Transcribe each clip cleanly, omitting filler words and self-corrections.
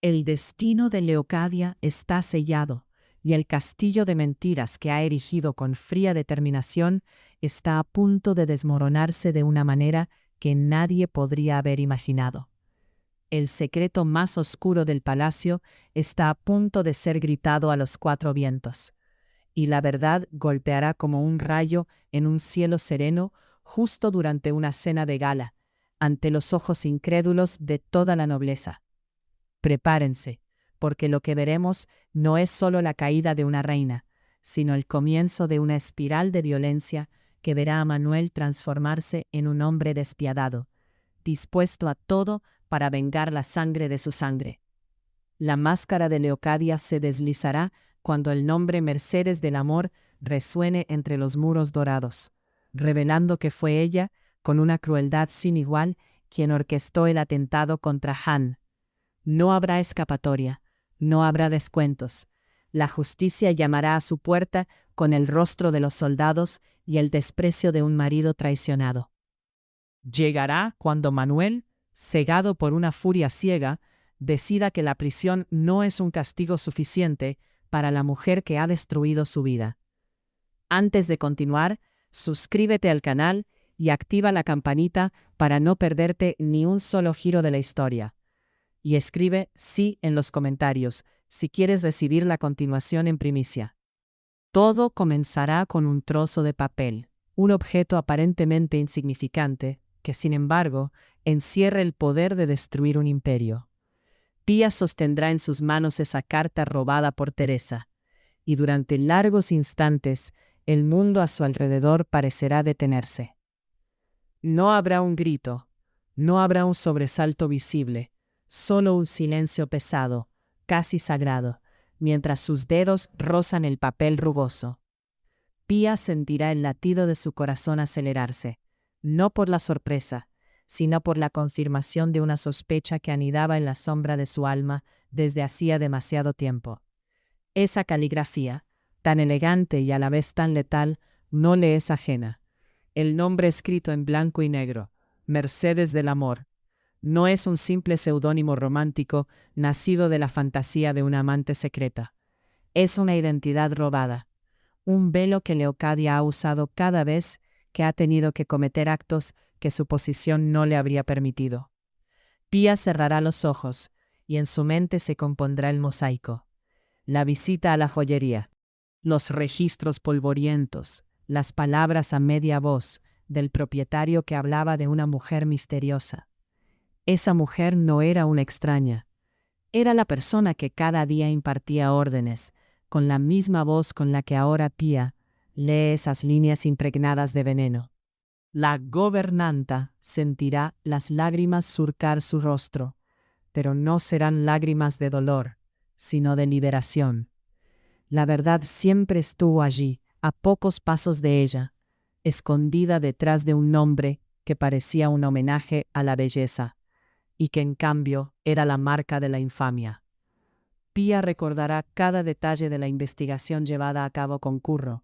El destino de Leocadia está sellado, y el castillo de mentiras que ha erigido con fría determinación está a punto de desmoronarse de una manera que nadie podría haber imaginado. El secreto más oscuro del palacio está a punto de ser gritado a los cuatro vientos, y la verdad golpeará como un rayo en un cielo sereno justo durante una cena de gala, ante los ojos incrédulos de toda la nobleza. Prepárense, porque lo que veremos no es solo la caída de una reina, sino el comienzo de una espiral de violencia que verá a Manuel transformarse en un hombre despiadado, dispuesto a todo para vengar la sangre de su sangre. La máscara de Leocadia se deslizará cuando el nombre Mercedes del Amor resuene entre los muros dorados, revelando que fue ella, con una crueldad sin igual, quien orquestó el atentado contra Han. No habrá escapatoria, no habrá descuentos. La justicia llamará a su puerta con el rostro de los soldados y el desprecio de un marido traicionado. Llegará cuando Manuel, cegado por una furia ciega, decida que la prisión no es un castigo suficiente para la mujer que ha destruido su vida. Antes de continuar, suscríbete al canal y activa la campanita para no perderte ni un solo giro de la historia. Y escribe sí en los comentarios si quieres recibir la continuación en primicia. Todo comenzará con un trozo de papel, un objeto aparentemente insignificante que, sin embargo, encierra el poder de destruir un imperio. Pía sostendrá en sus manos esa carta robada por Teresa, y durante largos instantes el mundo a su alrededor parecerá detenerse. No habrá un grito, no habrá un sobresalto visible, solo un silencio pesado, casi sagrado, mientras sus dedos rozan el papel rugoso. Pía sentirá el latido de su corazón acelerarse, no por la sorpresa, sino por la confirmación de una sospecha que anidaba en la sombra de su alma desde hacía demasiado tiempo. Esa caligrafía, tan elegante y a la vez tan letal, no le es ajena. El nombre escrito en blanco y negro, Mercedes del Amor, no es un simple seudónimo romántico nacido de la fantasía de una amante secreta. Es una identidad robada, un velo que Leocadia ha usado cada vez que ha tenido que cometer actos que su posición no le habría permitido. Pía cerrará los ojos y en su mente se compondrá el mosaico. La visita a la joyería, los registros polvorientos, las palabras a media voz del propietario que hablaba de una mujer misteriosa. Esa mujer no era una extraña. Era la persona que cada día impartía órdenes, con la misma voz con la que ahora Pía lee esas líneas impregnadas de veneno. La gobernanta sentirá las lágrimas surcar su rostro, pero no serán lágrimas de dolor, sino de liberación. La verdad siempre estuvo allí, a pocos pasos de ella, escondida detrás de un nombre que parecía un homenaje a la belleza, y que en cambio era la marca de la infamia. Pía recordará cada detalle de la investigación llevada a cabo con Curro,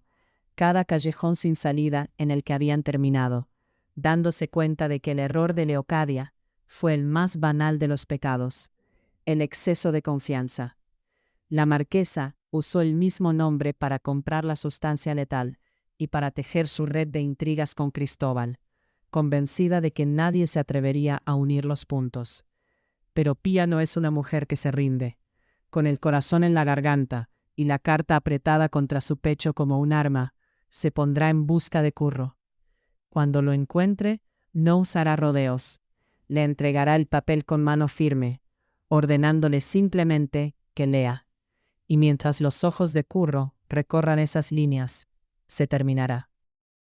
cada callejón sin salida en el que habían terminado, dándose cuenta de que el error de Leocadia fue el más banal de los pecados, el exceso de confianza. La marquesa usó el mismo nombre para comprar la sustancia letal y para tejer su red de intrigas con Cristóbal, convencida de que nadie se atrevería a unir los puntos. Pero Pía no es una mujer que se rinde. Con el corazón en la garganta y la carta apretada contra su pecho como un arma, se pondrá en busca de Curro. Cuando lo encuentre, no usará rodeos. Le entregará el papel con mano firme, ordenándole simplemente que lea. Y mientras los ojos de Curro recorran esas líneas, se terminará.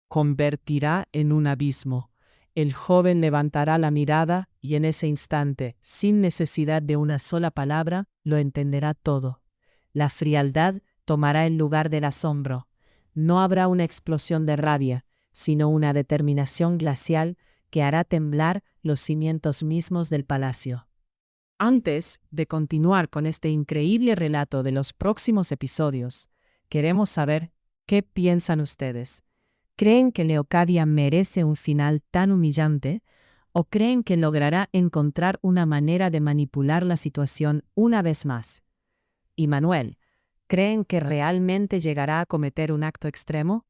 Convertirá en un abismo. El joven levantará la mirada y en ese instante, sin necesidad de una sola palabra, lo entenderá todo. La frialdad tomará el lugar del asombro. No habrá una explosión de rabia, sino una determinación glacial que hará temblar los cimientos mismos del palacio. Antes de continuar con este increíble relato de los próximos episodios, queremos saber qué piensan ustedes. ¿Creen que Leocadia merece un final tan humillante ¿O creen que logrará encontrar una manera de manipular la situación una vez más? Y Manuel, ¿creen que realmente llegará a cometer un acto extremo?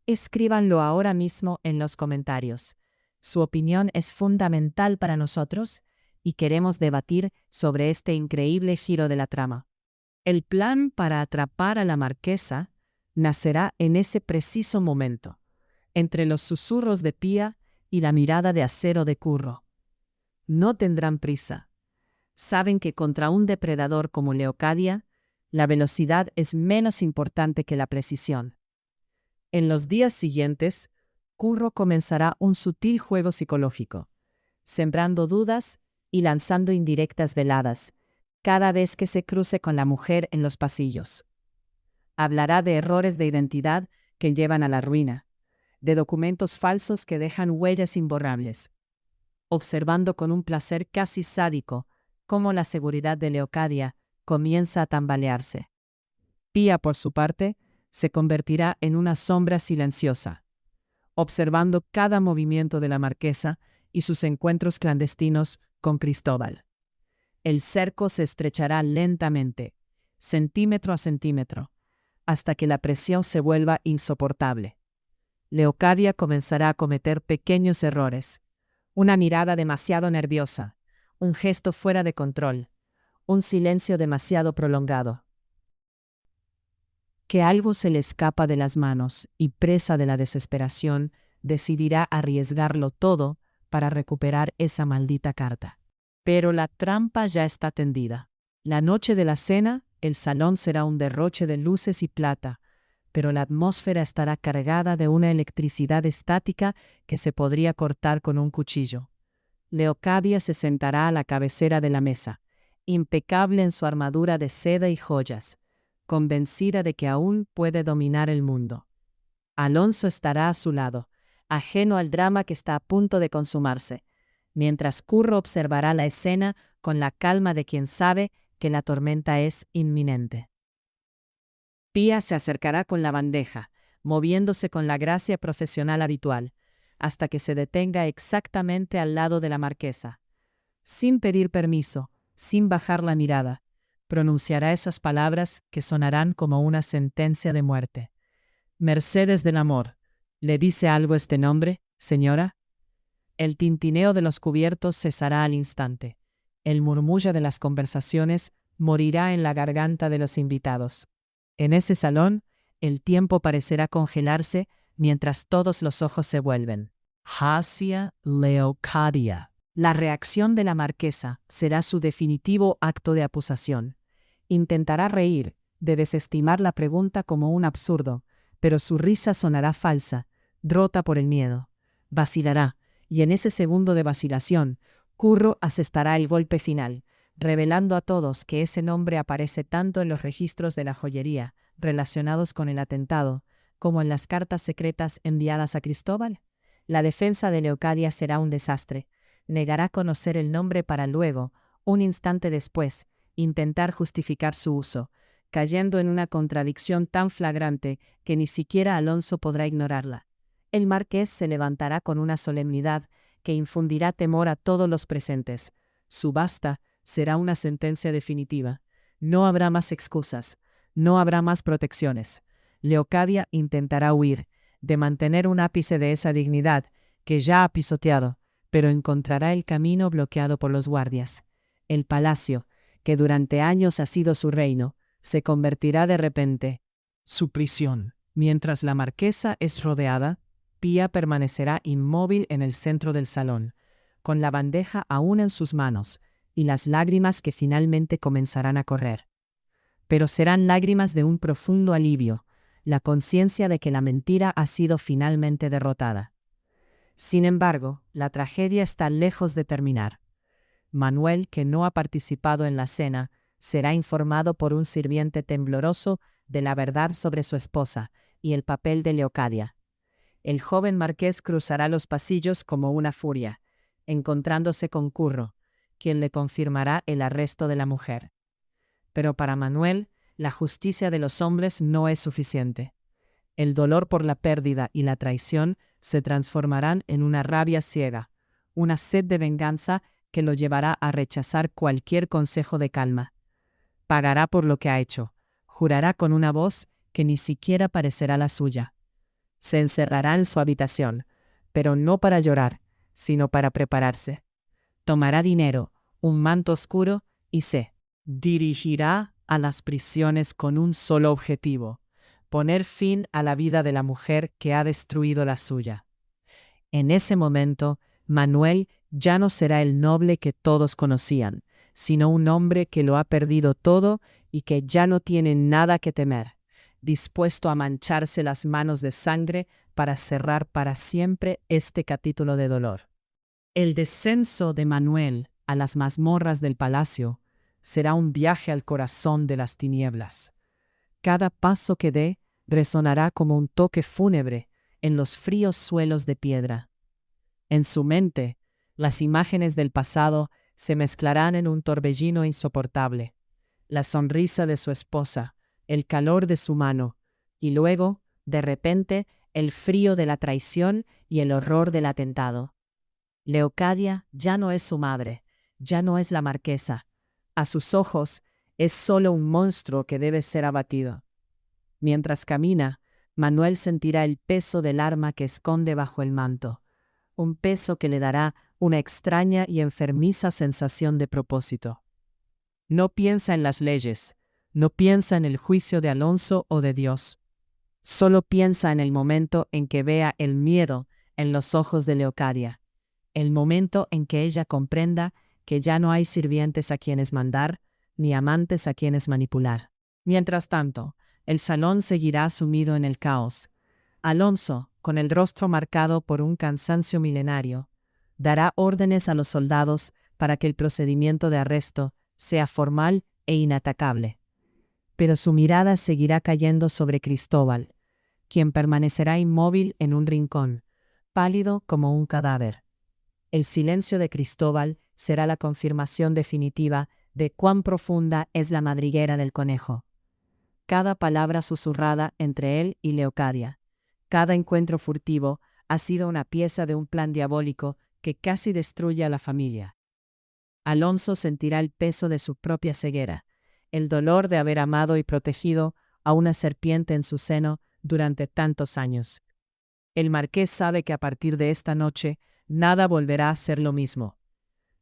Escríbanlo ahora mismo en los comentarios. Su opinión es fundamental para nosotros y queremos debatir sobre este increíble giro de la trama. El plan para atrapar a la marquesa nacerá en ese preciso momento, entre los susurros de Pía y la mirada de acero de Curro. No tendrán prisa. Saben que contra un depredador como Leocadia, la velocidad es menos importante que la precisión. En los días siguientes, Curro comenzará un sutil juego psicológico, sembrando dudas y lanzando indirectas veladas, cada vez que se cruce con la mujer en los pasillos. Hablará de errores de identidad que llevan a la ruina, de documentos falsos que dejan huellas imborrables, observando con un placer casi sádico cómo la seguridad de Leocadia comienza a tambalearse. Pía, por su parte, se convertirá en una sombra silenciosa, observando cada movimiento de la marquesa y sus encuentros clandestinos con Cristóbal. El cerco se estrechará lentamente, centímetro a centímetro, hasta que la presión se vuelva insoportable. Leocadia comenzará a cometer pequeños errores, una mirada demasiado nerviosa, un gesto fuera de control, un silencio demasiado prolongado. Que algo se le escapa de las manos y, presa de la desesperación, decidirá arriesgarlo todo para recuperar esa maldita carta. Pero la trampa ya está tendida. La noche de la cena, el salón será un derroche de luces y plata, pero la atmósfera estará cargada de una electricidad estática que se podría cortar con un cuchillo. Leocadia se sentará a la cabecera de la mesa, impecable en su armadura de seda y joyas, convencida de que aún puede dominar el mundo. Alonso estará a su lado, ajeno al drama que está a punto de consumarse, mientras Curro observará la escena con la calma de quien sabe que la tormenta es inminente. Pía se acercará con la bandeja, moviéndose con la gracia profesional habitual, hasta que se detenga exactamente al lado de la marquesa. Sin pedir permiso, sin bajar la mirada, pronunciará esas palabras que sonarán como una sentencia de muerte. Mercedes del Amor, ¿le dice algo este nombre, señora? El tintineo de los cubiertos cesará al instante. El murmullo de las conversaciones morirá en la garganta de los invitados. En ese salón, el tiempo parecerá congelarse mientras todos los ojos se vuelven hacia Leocadia. La reacción de la marquesa será su definitivo acto de acusación. Intentará reír, de desestimar la pregunta como un absurdo, pero su risa sonará falsa, rota por el miedo. Vacilará, y en ese segundo de vacilación, Curro asestará el golpe final, revelando a todos que ese nombre aparece tanto en los registros de la joyería relacionados con el atentado, como en las cartas secretas enviadas a Cristóbal. La defensa de Leocadia será un desastre. Negará conocer el nombre para luego, un instante después, intentar justificar su uso, cayendo en una contradicción tan flagrante que ni siquiera Alonso podrá ignorarla. El marqués se levantará con una solemnidad que infundirá temor a todos los presentes. Su basta será una sentencia definitiva. No habrá más excusas, no habrá más protecciones. Leocadia intentará huir, de mantener un ápice de esa dignidad que ya ha pisoteado, pero encontrará el camino bloqueado por los guardias. El palacio, que durante años ha sido su reino, se convertirá de repente su prisión. Mientras la marquesa es rodeada, Pía permanecerá inmóvil en el centro del salón, con la bandeja aún en sus manos y las lágrimas que finalmente comenzarán a correr. Pero serán lágrimas de un profundo alivio, la conciencia de que la mentira ha sido finalmente derrotada. Sin embargo, la tragedia está lejos de terminar. Manuel, que no ha participado en la cena, será informado por un sirviente tembloroso de la verdad sobre su esposa y el papel de Leocadia. El joven marqués cruzará los pasillos como una furia, encontrándose con Curro, quien le confirmará el arresto de la mujer. Pero para Manuel, la justicia de los hombres no es suficiente. El dolor por la pérdida y la traición se transformarán en una rabia ciega, una sed de venganza que lo llevará a rechazar cualquier consejo de calma. Pagará por lo que ha hecho, jurará con una voz que ni siquiera parecerá la suya. Se encerrará en su habitación, pero no para llorar, sino para prepararse. Tomará dinero, un manto oscuro y se dirigirá a las prisiones con un solo objetivo: poner fin a la vida de la mujer que ha destruido la suya. En ese momento, Manuel ya no será el noble que todos conocían, sino un hombre que lo ha perdido todo y que ya no tiene nada que temer, dispuesto a mancharse las manos de sangre para cerrar para siempre este capítulo de dolor. El descenso de Manuel a las mazmorras del palacio será un viaje al corazón de las tinieblas. Cada paso que dé resonará como un toque fúnebre en los fríos suelos de piedra. En su mente, las imágenes del pasado se mezclarán en un torbellino insoportable. La sonrisa de su esposa, el calor de su mano, y luego, de repente, el frío de la traición y el horror del atentado. Leocadia ya no es su madre, ya no es la marquesa. A sus ojos, es solo un monstruo que debe ser abatido. Mientras camina, Manuel sentirá el peso del arma que esconde bajo el manto, un peso que le dará una extraña y enfermiza sensación de propósito. No piensa en las leyes, no piensa en el juicio de Alonso o de Dios. Solo piensa en el momento en que vea el miedo en los ojos de Leocadia, el momento en que ella comprenda que ya no hay sirvientes a quienes mandar, ni amantes a quienes manipular. Mientras tanto, el salón seguirá sumido en el caos. Alonso, con el rostro marcado por un cansancio milenario, dará órdenes a los soldados para que el procedimiento de arresto sea formal e inatacable. Pero su mirada seguirá cayendo sobre Cristóbal, quien permanecerá inmóvil en un rincón, pálido como un cadáver. El silencio de Cristóbal será la confirmación definitiva de cuán profunda es la madriguera del conejo. Cada palabra susurrada entre él y Leocadia, cada encuentro furtivo, ha sido una pieza de un plan diabólico que casi destruye a la familia. Alonso sentirá el peso de su propia ceguera, el dolor de haber amado y protegido a una serpiente en su seno durante tantos años. El marqués sabe que a partir de esta noche nada volverá a ser lo mismo.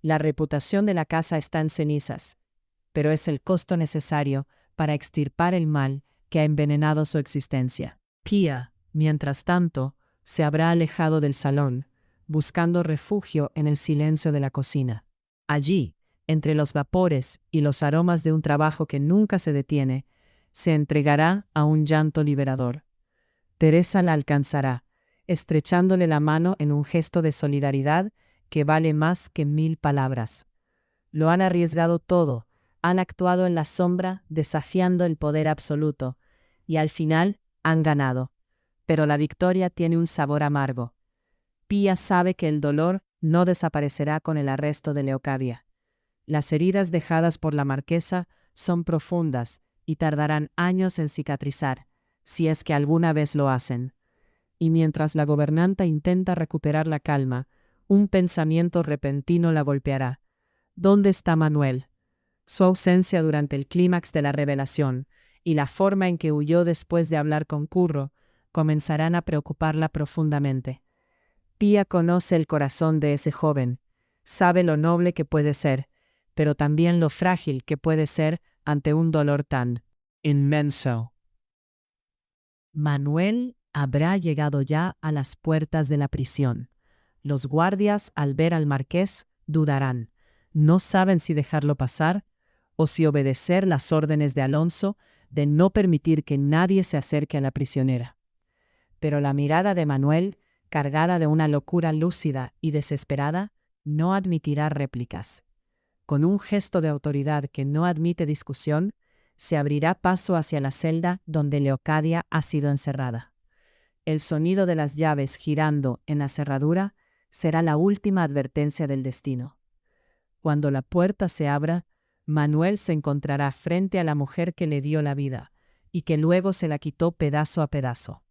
La reputación de la casa está en cenizas, pero es el costo necesario para extirpar el mal que ha envenenado su existencia. Pía, mientras tanto, se habrá alejado del salón, buscando refugio en el silencio de la cocina. Allí, entre los vapores y los aromas de un trabajo que nunca se detiene, se entregará a un llanto liberador. Teresa la alcanzará, estrechándole la mano en un gesto de solidaridad que vale más que 1000 palabras. Lo han arriesgado todo, han actuado en la sombra desafiando el poder absoluto, y al final han ganado. Pero la victoria tiene un sabor amargo. Pía sabe que el dolor no desaparecerá con el arresto de Leocadia. Las heridas dejadas por la marquesa son profundas y tardarán años en cicatrizar, si es que alguna vez lo hacen. Y mientras la gobernanta intenta recuperar la calma, un pensamiento repentino la golpeará. ¿Dónde está Manuel? Su ausencia durante el clímax de la revelación y la forma en que huyó después de hablar con Curro comenzarán a preocuparla profundamente. Pía conoce el corazón de ese joven, sabe lo noble que puede ser, pero también lo frágil que puede ser ante un dolor tan inmenso. Manuel habrá llegado ya a las puertas de la prisión. Los guardias, al ver al marqués, dudarán. No saben si dejarlo pasar o si obedecer las órdenes de Alonso de no permitir que nadie se acerque a la prisionera. Pero la mirada de Manuel, cargada de una locura lúcida y desesperada, no admitirá réplicas. Con un gesto de autoridad que no admite discusión, se abrirá paso hacia la celda donde Leocadia ha sido encerrada. El sonido de las llaves girando en la cerradura será la última advertencia del destino. Cuando la puerta se abra, Manuel se encontrará frente a la mujer que le dio la vida y que luego se la quitó pedazo a pedazo.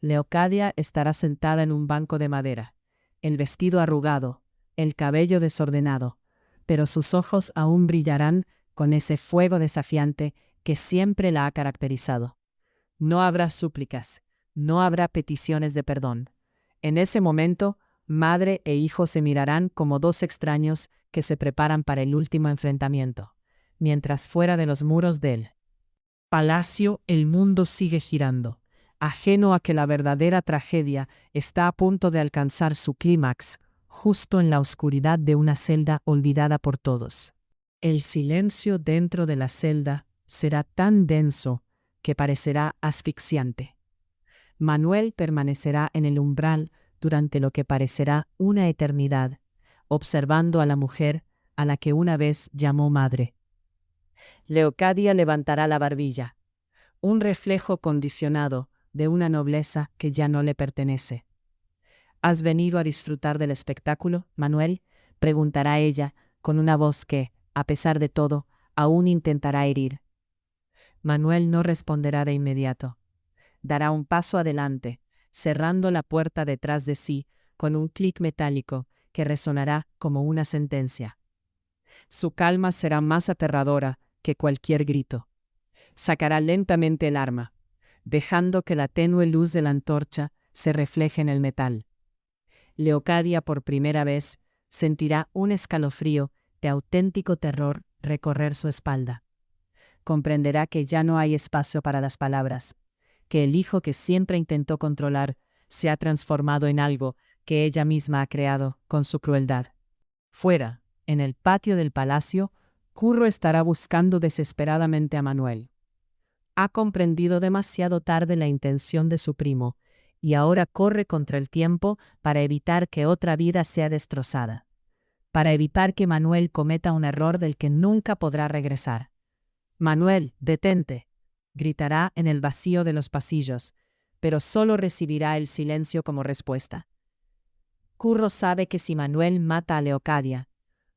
Leocadia estará sentada en un banco de madera, el vestido arrugado, el cabello desordenado, pero sus ojos aún brillarán con ese fuego desafiante que siempre la ha caracterizado. No habrá súplicas, no habrá peticiones de perdón. En ese momento, madre e hijo se mirarán como dos extraños que se preparan para el último enfrentamiento, mientras fuera de los muros del palacio el mundo sigue girando, ajeno a que la verdadera tragedia está a punto de alcanzar su clímax, justo en la oscuridad de una celda olvidada por todos. El silencio dentro de la celda será tan denso que parecerá asfixiante. Manuel permanecerá en el umbral durante lo que parecerá una eternidad, observando a la mujer a la que una vez llamó madre. Leocadia levantará la barbilla, un reflejo condicionado de una nobleza que ya no le pertenece. ¿Has venido a disfrutar del espectáculo, Manuel?, preguntará ella, con una voz que, a pesar de todo, aún intentará herir. Manuel no responderá de inmediato. Dará un paso adelante, cerrando la puerta detrás de sí con un clic metálico que resonará como una sentencia. Su calma será más aterradora que cualquier grito. Sacará lentamente el arma, dejando que la tenue luz de la antorcha se refleje en el metal. Leocadia por primera vez sentirá un escalofrío de auténtico terror recorrer su espalda. Comprenderá que ya no hay espacio para las palabras, que el hijo que siempre intentó controlar se ha transformado en algo que ella misma ha creado con su crueldad. Fuera, en el patio del palacio, Curro estará buscando desesperadamente a Manuel. Ha comprendido demasiado tarde la intención de su primo, y ahora corre contra el tiempo para evitar que otra vida sea destrozada, para evitar que Manuel cometa un error del que nunca podrá regresar. «Manuel, detente», gritará en el vacío de los pasillos, pero solo recibirá el silencio como respuesta. Curro sabe que si Manuel mata a Leocadia,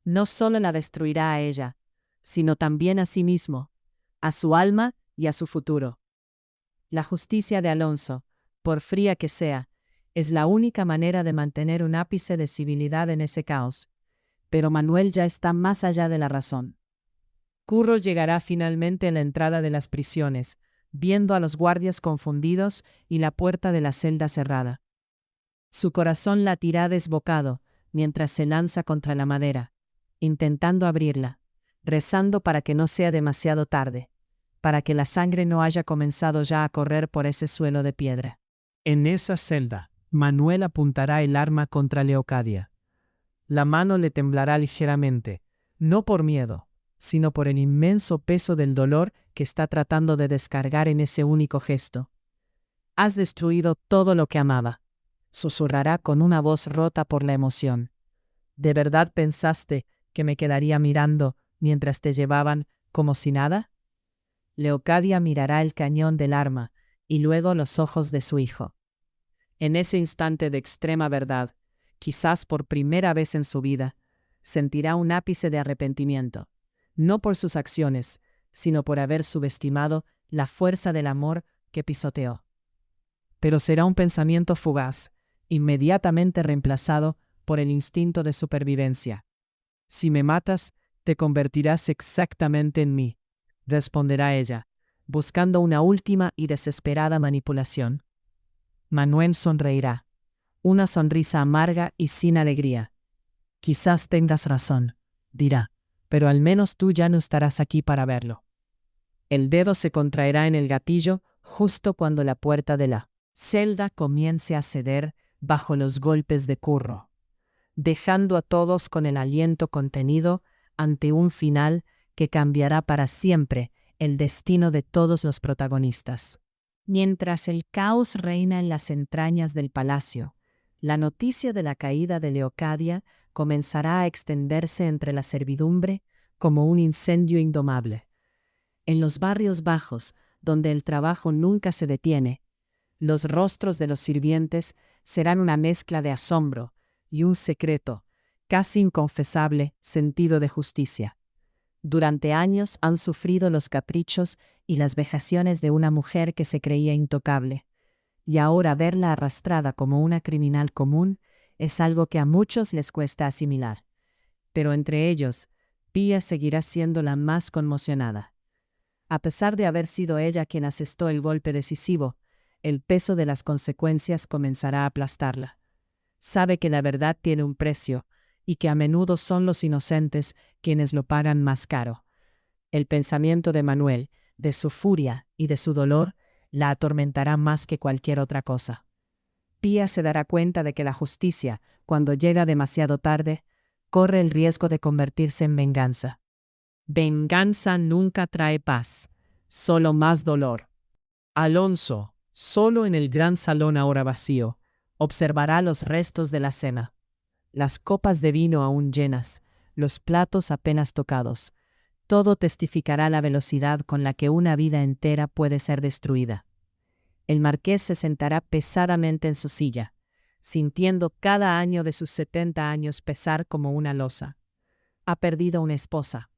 no solo la destruirá a ella, sino también a sí mismo, a su alma y a su futuro. La justicia de Alonso, por fría que sea, es la única manera de mantener un ápice de civilidad en ese caos, pero Manuel ya está más allá de la razón. Curro llegará finalmente a la entrada de las prisiones, viendo a los guardias confundidos y la puerta de la celda cerrada. Su corazón latirá desbocado mientras se lanza contra la madera, intentando abrirla, rezando para que no sea demasiado tarde, para que la sangre no haya comenzado ya a correr por ese suelo de piedra. En esa celda, Manuel apuntará el arma contra Leocadia. La mano le temblará ligeramente, no por miedo, sino por el inmenso peso del dolor que está tratando de descargar en ese único gesto. «Has destruido todo lo que amaba», susurrará con una voz rota por la emoción. «¿De verdad pensaste que me quedaría mirando mientras te llevaban como si nada?» Leocadia mirará el cañón del arma y luego los ojos de su hijo. En ese instante de extrema verdad, quizás por primera vez en su vida, sentirá un ápice de arrepentimiento, no por sus acciones, sino por haber subestimado la fuerza del amor que pisoteó. Pero será un pensamiento fugaz, inmediatamente reemplazado por el instinto de supervivencia. «Si me matas, te convertirás exactamente en mí», responderá ella, buscando una última y desesperada manipulación. Manuel sonreirá, una sonrisa amarga y sin alegría. «Quizás tengas razón», dirá, «pero al menos tú ya no estarás aquí para verlo». El dedo se contraerá en el gatillo justo cuando la puerta de la celda comience a ceder bajo los golpes de Curro, dejando a todos con el aliento contenido ante un final que cambiará para siempre el destino de todos los protagonistas. Mientras el caos reina en las entrañas del palacio, la noticia de la caída de Leocadia comenzará a extenderse entre la servidumbre como un incendio indomable. En los barrios bajos, donde el trabajo nunca se detiene, los rostros de los sirvientes serán una mezcla de asombro y un secreto, casi inconfesable, sentido de justicia. Durante años han sufrido los caprichos y las vejaciones de una mujer que se creía intocable, y ahora verla arrastrada como una criminal común es algo que a muchos les cuesta asimilar. Pero entre ellos, Pía seguirá siendo la más conmocionada. A pesar de haber sido ella quien asestó el golpe decisivo, el peso de las consecuencias comenzará a aplastarla. Sabe que la verdad tiene un precio, y que a menudo son los inocentes quienes lo pagan más caro. El pensamiento de Manuel, de su furia y de su dolor, la atormentará más que cualquier otra cosa. Pía se dará cuenta de que la justicia, cuando llega demasiado tarde, corre el riesgo de convertirse en venganza. Venganza nunca trae paz, solo más dolor. Alonso, solo en el gran salón ahora vacío, observará los restos de la cena. Las copas de vino aún llenas, los platos apenas tocados. Todo testificará la velocidad con la que una vida entera puede ser destruida. El marqués se sentará pesadamente en su silla, sintiendo cada año de sus 70 años pesar como una losa. Ha perdido una esposa.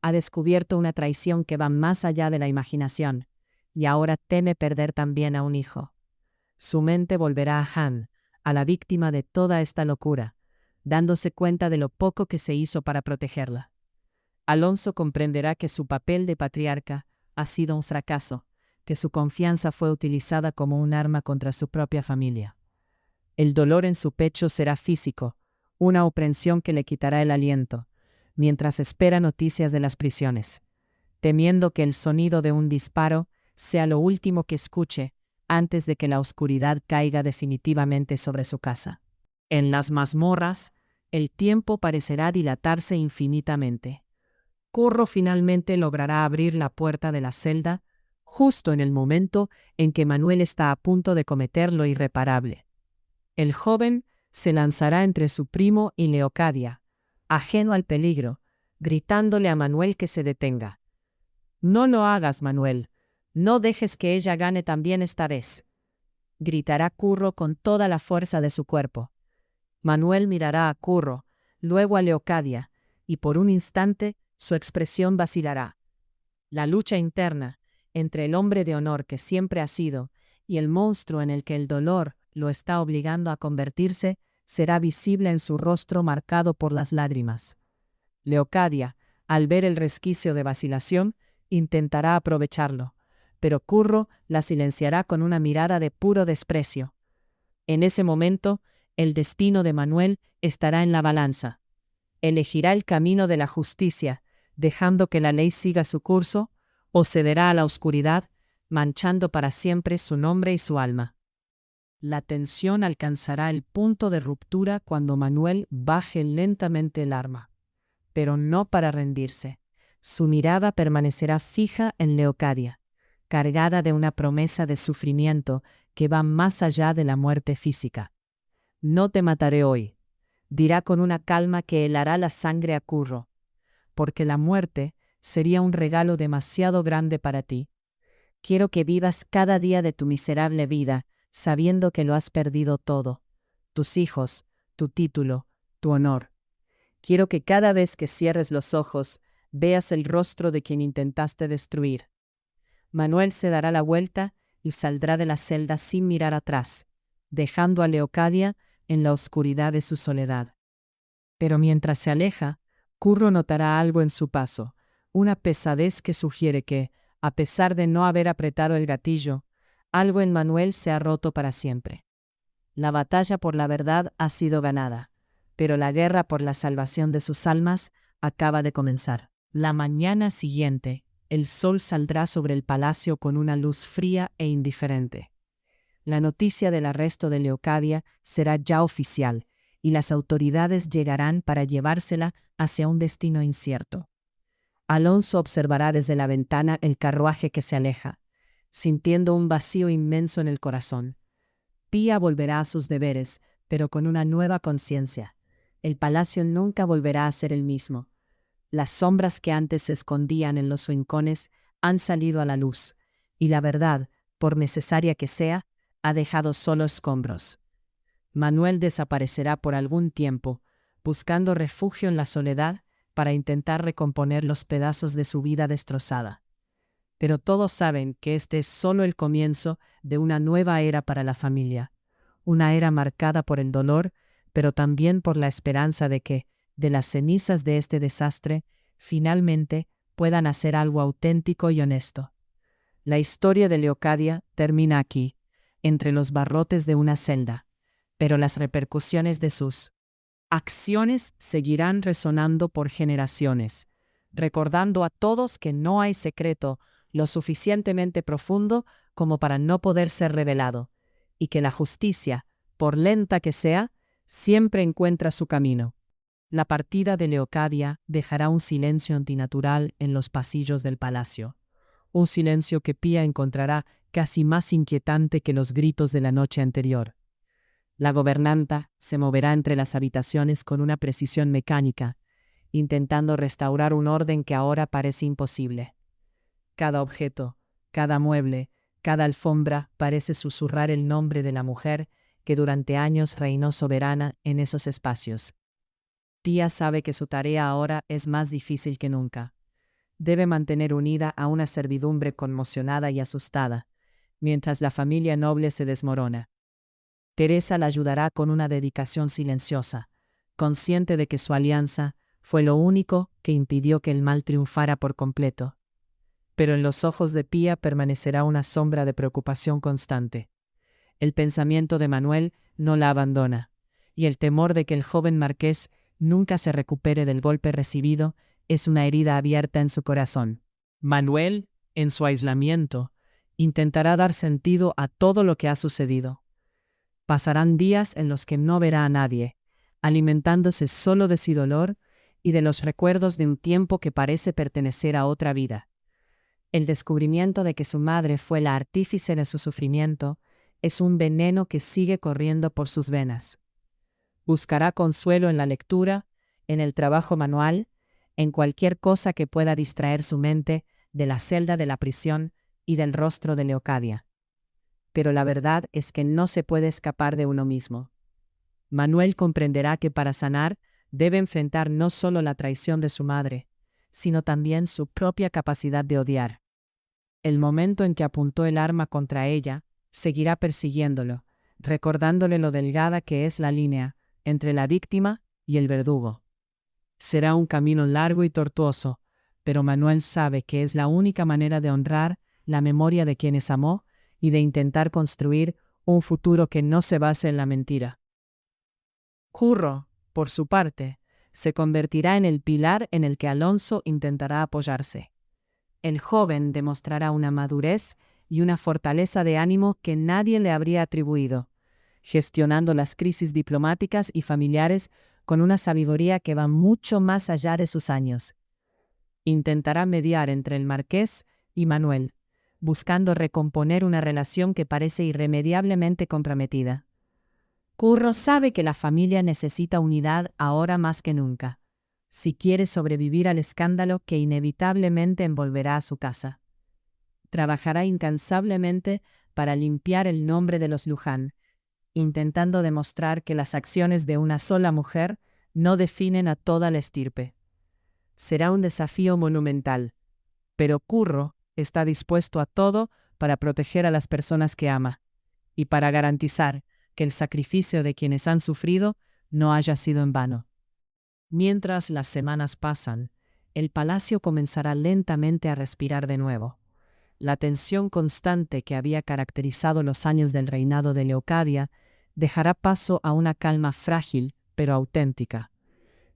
Ha descubierto una traición que va más allá de la imaginación, y ahora teme perder también a un hijo. Su mente volverá a Han, a la víctima de toda esta locura, dándose cuenta de lo poco que se hizo para protegerla. Alonso comprenderá que su papel de patriarca ha sido un fracaso, que su confianza fue utilizada como un arma contra su propia familia. El dolor en su pecho será físico, una opresión que le quitará el aliento, mientras espera noticias de las prisiones, temiendo que el sonido de un disparo sea lo último que escuche antes de que la oscuridad caiga definitivamente sobre su casa. En las mazmorras, el tiempo parecerá dilatarse infinitamente. Curro finalmente logrará abrir la puerta de la celda, justo en el momento en que Manuel está a punto de cometer lo irreparable. El joven se lanzará entre su primo y Leocadia, ajeno al peligro, gritándole a Manuel que se detenga. «No lo hagas, Manuel. No dejes que ella gane también esta vez», gritará Curro con toda la fuerza de su cuerpo. Manuel mirará a Curro, luego a Leocadia, y por un instante su expresión vacilará. La lucha interna entre el hombre de honor que siempre ha sido y el monstruo en el que el dolor lo está obligando a convertirse será visible en su rostro marcado por las lágrimas. Leocadia, al ver el resquicio de vacilación, intentará aprovecharlo, pero Curro la silenciará con una mirada de puro desprecio. En ese momento, el destino de Manuel estará en la balanza. Elegirá el camino de la justicia, dejando que la ley siga su curso, o cederá a la oscuridad, manchando para siempre su nombre y su alma. La tensión alcanzará el punto de ruptura cuando Manuel baje lentamente el arma, pero no para rendirse. Su mirada permanecerá fija en Leocadia, cargada de una promesa de sufrimiento que va más allá de la muerte física. «No te mataré hoy», dirá con una calma que helará la sangre a Curro, «porque la muerte sería un regalo demasiado grande para ti. Quiero que vivas cada día de tu miserable vida sabiendo que lo has perdido todo, tus hijos, tu título, tu honor. Quiero que cada vez que cierres los ojos veas el rostro de quien intentaste destruir». Manuel se dará la vuelta y saldrá de la celda sin mirar atrás, dejando a Leocadia en la oscuridad de su soledad. Pero mientras se aleja, Curro notará algo en su paso, una pesadez que sugiere que, a pesar de no haber apretado el gatillo, algo en Manuel se ha roto para siempre. La batalla por la verdad ha sido ganada, pero la guerra por la salvación de sus almas acaba de comenzar. La mañana siguiente, el sol saldrá sobre el palacio con una luz fría e indiferente. La noticia del arresto de Leocadia será ya oficial, y las autoridades llegarán para llevársela hacia un destino incierto. Alonso observará desde la ventana el carruaje que se aleja, sintiendo un vacío inmenso en el corazón. Pía volverá a sus deberes, pero con una nueva conciencia. El palacio nunca volverá a ser el mismo. Las sombras que antes se escondían en los rincones han salido a la luz, y la verdad, por necesaria que sea, ha dejado solo escombros. Manuel desaparecerá por algún tiempo, buscando refugio en la soledad para intentar recomponer los pedazos de su vida destrozada. Pero todos saben que este es solo el comienzo de una nueva era para la familia, una era marcada por el dolor, pero también por la esperanza de que, de las cenizas de este desastre, finalmente puedan hacer algo auténtico y honesto. La historia de Leocadia termina aquí, entre los barrotes de una celda, pero las repercusiones de sus acciones seguirán resonando por generaciones, recordando a todos que no hay secreto lo suficientemente profundo como para no poder ser revelado, y que la justicia, por lenta que sea, siempre encuentra su camino. La partida de Leocadia dejará un silencio antinatural en los pasillos del palacio, un silencio que Pía encontrará casi más inquietante que los gritos de la noche anterior. La gobernanta se moverá entre las habitaciones con una precisión mecánica, intentando restaurar un orden que ahora parece imposible. Cada objeto, cada mueble, cada alfombra parece susurrar el nombre de la mujer que durante años reinó soberana en esos espacios. Pía sabe que su tarea ahora es más difícil que nunca. Debe mantener unida a una servidumbre conmocionada y asustada, mientras la familia noble se desmorona. Teresa la ayudará con una dedicación silenciosa, consciente de que su alianza fue lo único que impidió que el mal triunfara por completo. Pero en los ojos de Pía permanecerá una sombra de preocupación constante. El pensamiento de Manuel no la abandona, y el temor de que el joven marqués nunca se recupere del golpe recibido es una herida abierta en su corazón. Manuel, en su aislamiento, intentará dar sentido a todo lo que ha sucedido. Pasarán días en los que no verá a nadie, alimentándose solo de su dolor y de los recuerdos de un tiempo que parece pertenecer a otra vida. El descubrimiento de que su madre fue la artífice de su sufrimiento es un veneno que sigue corriendo por sus venas. Buscará consuelo en la lectura, en el trabajo manual, en cualquier cosa que pueda distraer su mente de la celda de la prisión y del rostro de Leocadia. Pero la verdad es que no se puede escapar de uno mismo. Manuel comprenderá que para sanar debe enfrentar no solo la traición de su madre, sino también su propia capacidad de odiar. El momento en que apuntó el arma contra ella seguirá persiguiéndolo, recordándole lo delgada que es la línea entre la víctima y el verdugo. Será un camino largo y tortuoso, pero Manuel sabe que es la única manera de honrar la memoria de quienes amó y de intentar construir un futuro que no se base en la mentira. Curro, por su parte, se convertirá en el pilar en el que Alonso intentará apoyarse. El joven demostrará una madurez y una fortaleza de ánimo que nadie le habría atribuido, gestionando las crisis diplomáticas y familiares con una sabiduría que va mucho más allá de sus años. Intentará mediar entre el marqués y Manuel, buscando recomponer una relación que parece irremediablemente comprometida. Curro sabe que la familia necesita unidad ahora más que nunca, si quiere sobrevivir al escándalo que inevitablemente envolverá a su casa. Trabajará incansablemente para limpiar el nombre de los Luján, intentando demostrar que las acciones de una sola mujer no definen a toda la estirpe. Será un desafío monumental, pero Curro está dispuesto a todo para proteger a las personas que ama y para garantizar que el sacrificio de quienes han sufrido no haya sido en vano. Mientras las semanas pasan, el palacio comenzará lentamente a respirar de nuevo. La tensión constante que había caracterizado los años del reinado de Leocadia dejará paso a una calma frágil pero auténtica.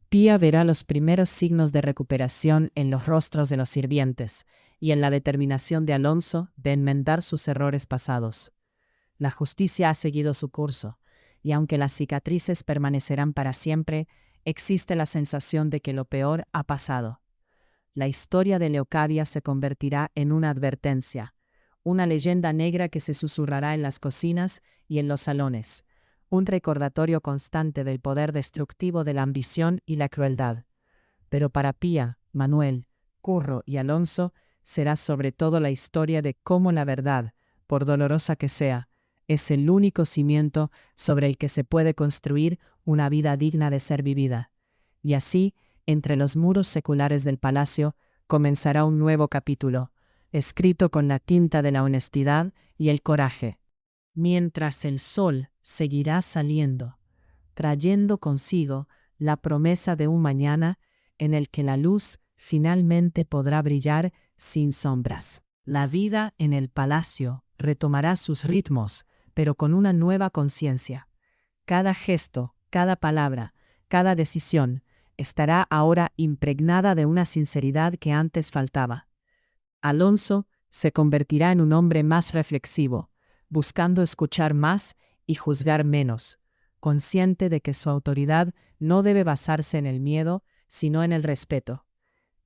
Pía verá los primeros signos de recuperación en los rostros de los sirvientes y en la determinación de Alonso de enmendar sus errores pasados. La justicia ha seguido su curso, y aunque las cicatrices permanecerán para siempre, existe la sensación de que lo peor ha pasado. La historia de Leocadia se convertirá en una advertencia, una leyenda negra que se susurrará en las cocinas y en los salones, un recordatorio constante del poder destructivo de la ambición y la crueldad. Pero para Pía, Manuel, Curro y Alonso será sobre todo la historia de cómo la verdad, por dolorosa que sea, es el único cimiento sobre el que se puede construir una vida digna de ser vivida. Y así, entre los muros seculares del palacio, comenzará un nuevo capítulo, escrito con la tinta de la honestidad y el coraje. Mientras el sol seguirá saliendo, trayendo consigo la promesa de un mañana en el que la luz finalmente podrá brillar sin sombras. La vida en el palacio retomará sus ritmos, pero con una nueva conciencia. Cada gesto, cada palabra, cada decisión estará ahora impregnada de una sinceridad que antes faltaba. Alonso se convertirá en un hombre más reflexivo, buscando escuchar más y juzgar menos, consciente de que su autoridad no debe basarse en el miedo, sino en el respeto.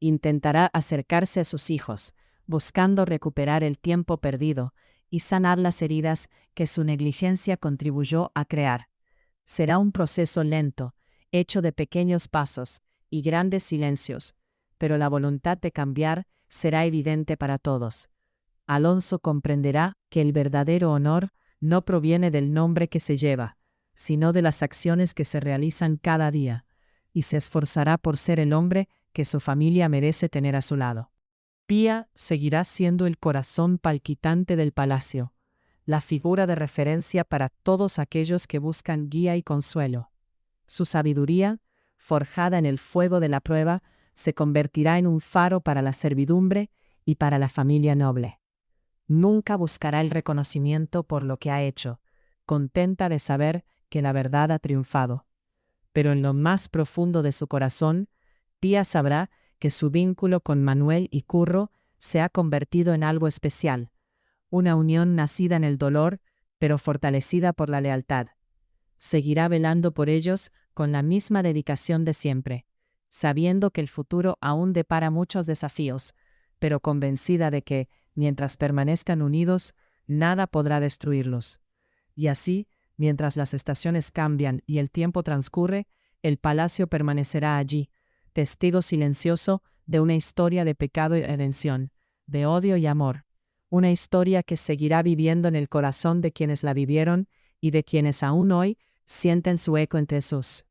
Intentará acercarse a sus hijos, buscando recuperar el tiempo perdido y sanar las heridas que su negligencia contribuyó a crear. Será un proceso lento, hecho de pequeños pasos y grandes silencios, pero la voluntad de cambiar será evidente para todos. Alonso comprenderá que el verdadero honor no proviene del nombre que se lleva, sino de las acciones que se realizan cada día, y se esforzará por ser el hombre que su familia merece tener a su lado. Pía seguirá siendo el corazón palpitante del palacio, la figura de referencia para todos aquellos que buscan guía y consuelo. Su sabiduría, forjada en el fuego de la prueba, se convertirá en un faro para la servidumbre y para la familia noble. Nunca buscará el reconocimiento por lo que ha hecho, contenta de saber que la verdad ha triunfado. Pero en lo más profundo de su corazón, Pía sabrá que su vínculo con Manuel y Curro se ha convertido en algo especial, una unión nacida en el dolor, pero fortalecida por la lealtad. Seguirá velando por ellos con la misma dedicación de siempre, sabiendo que el futuro aún depara muchos desafíos, pero convencida de que, mientras permanezcan unidos, nada podrá destruirlos. Y así, mientras las estaciones cambian y el tiempo transcurre, el palacio permanecerá allí, testigo silencioso de una historia de pecado y redención, de odio y amor, una historia que seguirá viviendo en el corazón de quienes la vivieron y de quienes aún hoy sienten su eco entre sus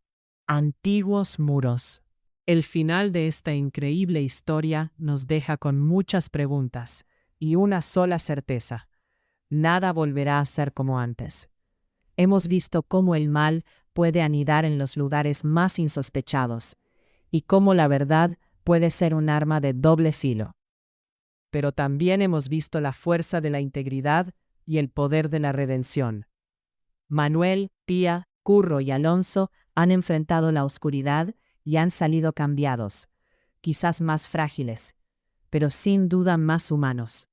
antiguos muros. El final de esta increíble historia nos deja con muchas preguntas y una sola certeza: nada volverá a ser como antes. Hemos visto cómo el mal puede anidar en los lugares más insospechados y cómo la verdad puede ser un arma de doble filo. Pero también hemos visto la fuerza de la integridad y el poder de la redención. Manuel, Pía, Curro y Alonso han enfrentado la oscuridad y han salido cambiados, quizás más frágiles, pero sin duda más humanos.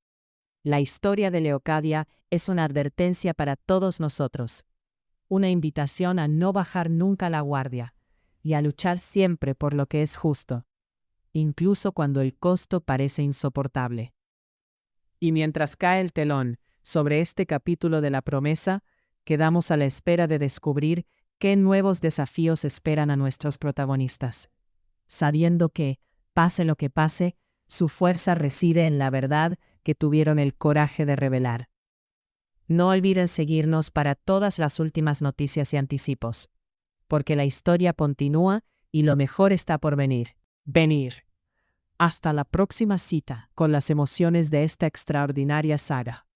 La historia de Leocadia es una advertencia para todos nosotros, una invitación a no bajar nunca la guardia y a luchar siempre por lo que es justo, incluso cuando el costo parece insoportable. Y mientras cae el telón sobre este capítulo de la promesa, quedamos a la espera de descubrir qué nuevos desafíos esperan a nuestros protagonistas, sabiendo que, pase lo que pase, su fuerza reside en la verdad que tuvieron el coraje de revelar. No olviden seguirnos para todas las últimas noticias y anticipos, porque la historia continúa y lo mejor está por venir. Hasta la próxima cita con las emociones de esta extraordinaria saga.